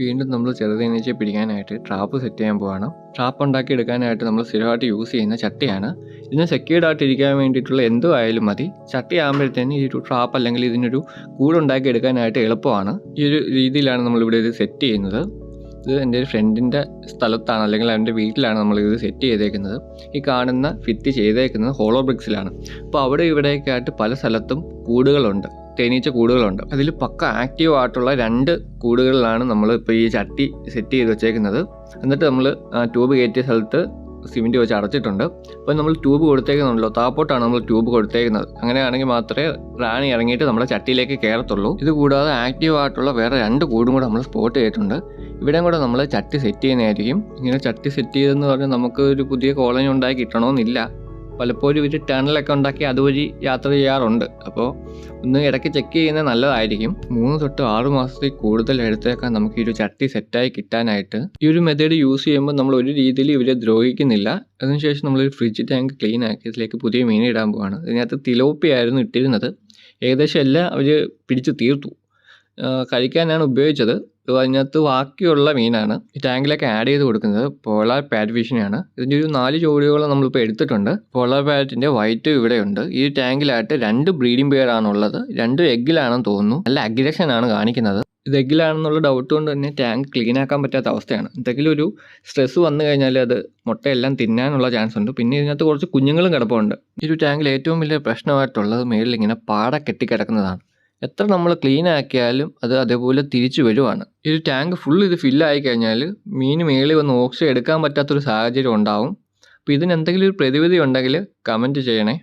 വീണ്ടും നമ്മൾ ചെറുതേനീച്ചയെ പിടിക്കാനായിട്ട് ട്രാപ്പ് സെറ്റ് ചെയ്യാൻ പോവാണ്. ട്രാപ്പ് ഉണ്ടാക്കി എടുക്കാനായിട്ട് നമ്മൾ സ്ഥിരമായിട്ട് യൂസ് ചെയ്യുന്ന ചട്ടിയാണ്. ഇതിന് സെക്യൂർഡ് ആയിട്ട് ഇരിക്കാൻ വേണ്ടിയിട്ടുള്ള എന്തോ ആയാലും മതി. ചട്ടി ആകുമ്പോഴത്തേന് ഈ ഒരു ട്രാപ്പ് അല്ലെങ്കിൽ ഇതിനൊരു കൂടുണ്ടാക്കി എടുക്കാനായിട്ട് എളുപ്പമാണ്. ഈ ഒരു രീതിയിലാണ് നമ്മളിവിടെ ഇത് സെറ്റ് ചെയ്യുന്നത്. ഇത് എൻ്റെ ഒരു ഫ്രണ്ടിൻ്റെ സ്ഥലത്താണ്, അല്ലെങ്കിൽ അവൻ്റെ വീട്ടിലാണ് നമ്മളിത് സെറ്റ് ചെയ്തേക്കുന്നത്. ഈ കാണുന്ന ഫിറ്റ് ചെയ്തേക്കുന്നത് ഹോളോ ബ്രിക്സിലാണ്. അപ്പോൾ അവിടെ ഇവിടെയൊക്കെയായിട്ട് പല സ്ഥലത്തും കൂടുകളുണ്ട്, തേനീച്ച കൂടുകളുണ്ട്. അതിൽ പക്ക ആക്റ്റീവ് ആയിട്ടുള്ള 2 കൂടുകളിലാണ് നമ്മൾ ഇപ്പോൾ ഈ ചട്ടി സെറ്റ് ചെയ്ത് വെച്ചേക്കുന്നത്. എന്നിട്ട് നമ്മൾ ട്യൂബ് കയറ്റിയ സ്ഥലത്ത് സിമെൻറ്റ് വെച്ച് അടച്ചിട്ടുണ്ട്. അപ്പോൾ നമ്മൾ ട്യൂബ് കൊടുത്തേക്കുന്നുണ്ടല്ലോ, താപ്പോട്ടാണ് നമ്മൾ ട്യൂബ് കൊടുത്തേക്കുന്നത്. അങ്ങനെയാണെങ്കിൽ മാത്രമേ റാണി ഇറങ്ങിയിട്ട് നമ്മുടെ ചട്ടിയിലേക്ക് കയറത്തുള്ളൂ. ഇത് കൂടാതെ ആക്റ്റീവ് ആയിട്ടുള്ള വേറെ 2 കൂടും കൂടെ നമ്മൾ സ്പോട്ട് ചെയ്തിട്ടുണ്ട്. ഇവിടെയും കൂടെ നമ്മൾ ചട്ടി സെറ്റ് ചെയ്യുന്നതായിരിക്കും. ഇങ്ങനെ ചട്ടി സെറ്റ് ചെയ്തെന്ന് പറഞ്ഞാൽ നമുക്ക് ഒരു പുതിയ കോളനി ഉണ്ടാക്കി കിട്ടണമെന്നില്ല. പലപ്പോഴും ഇവർ ടണലൊക്കെ ഉണ്ടാക്കി അതുവഴി യാത്ര ചെയ്യാറുണ്ട്. അപ്പോൾ ഒന്ന് ഇടയ്ക്ക് ചെക്ക് ചെയ്യുന്നത് നല്ലതായിരിക്കും. 3 തൊട്ട് 6 മാസത്തിൽ കൂടുതൽ എടുത്തേക്കാൻ നമുക്ക് ഈ ഒരു ചട്ടി സെറ്റായി കിട്ടാനായിട്ട്. ഈ ഒരു മെത്തേഡ് യൂസ് ചെയ്യുമ്പോൾ നമ്മൾ ഒരു രീതിയിൽ ഇവരെ ദ്രോഹിക്കുന്നില്ല. അതിനുശേഷം നമ്മളൊരു ഫ്രിഡ്ജ് ടാങ്ക് ക്ലീൻ ആക്കി ഇതിലേക്ക് പുതിയ മീൻ ഇടാൻ പോവാണ്. ഇതിനകത്ത് തിലോപ്പിയായിരുന്നു ഇട്ടിരുന്നത്. ഏകദേശം എല്ലാം അവർ പിടിച്ച് തീർത്തു. കഴിക്കാനാണ് ഉപയോഗിച്ചത്. അതിനകത്ത് ബാക്കിയുള്ള മീനാണ് ഈ ടാങ്കിലേക്ക് ആഡ് ചെയ്ത് കൊടുക്കുന്നത്. പോളാർ പാറ്റ് ഫിഷിനെയാണ്. ഇതിൻ്റെ ഒരു 4 ജോഡിയോളം നമ്മളിപ്പോൾ എടുത്തിട്ടുണ്ട്. പോളാർ പാറ്റിൻ്റെ വൈറ്റ് ഇവിടെയുണ്ട്. ഈ ടാങ്കിലായിട്ട് 2 ബ്രീഡിംഗ് പെയർ ആണുള്ളത്. 2 എഗ്ഗിലാണെന്ന് തോന്നുന്നു. നല്ല അഗ്രഷനാണ് കാണിക്കുന്നത്. ഇത് എഗ്ഗിലാണെന്നുള്ള ഡൗട്ട് കൊണ്ട് തന്നെ ടാങ്ക് ക്ലീൻ ആക്കാൻ പറ്റാത്ത അവസ്ഥയാണ്. എന്തെങ്കിലും ഒരു സ്ട്രെസ് വന്നു കഴിഞ്ഞാൽ അത് മുട്ടയെല്ലാം തിന്നാനുള്ള ചാൻസ് ഉണ്ട്. പിന്നെ ഇതിനകത്ത് കുറച്ച് കുഞ്ഞുങ്ങളും കിടപ്പുണ്ട്. ഈ ഒരു ടാങ്കിൽ ഏറ്റവും വലിയ പ്രശ്നമായിട്ടുള്ളത് മേളിൽ ഇങ്ങനെ പാട കെട്ടിക്കിടക്കുന്നതാണ്. എത്ര നമ്മൾ ക്ലീൻ ആക്കിയാലും അത് അതേപോലെ തിരിച്ചു വരുവാണ്. ഈ ഒരു ടാങ്ക് ഫുൾ ഇത് ഫില്ലായി കഴിഞ്ഞാൽ മീൻ മേളിൽ വന്ന് ഓക്സിജൻ എടുക്കാൻ പറ്റാത്തൊരു സാഹചര്യം ഉണ്ടാവും. അപ്പോൾ ഇതിന് എന്തെങ്കിലും ഒരു പ്രതിവിധി ഉണ്ടെങ്കിൽ കമൻറ്റ് ചെയ്യണേ.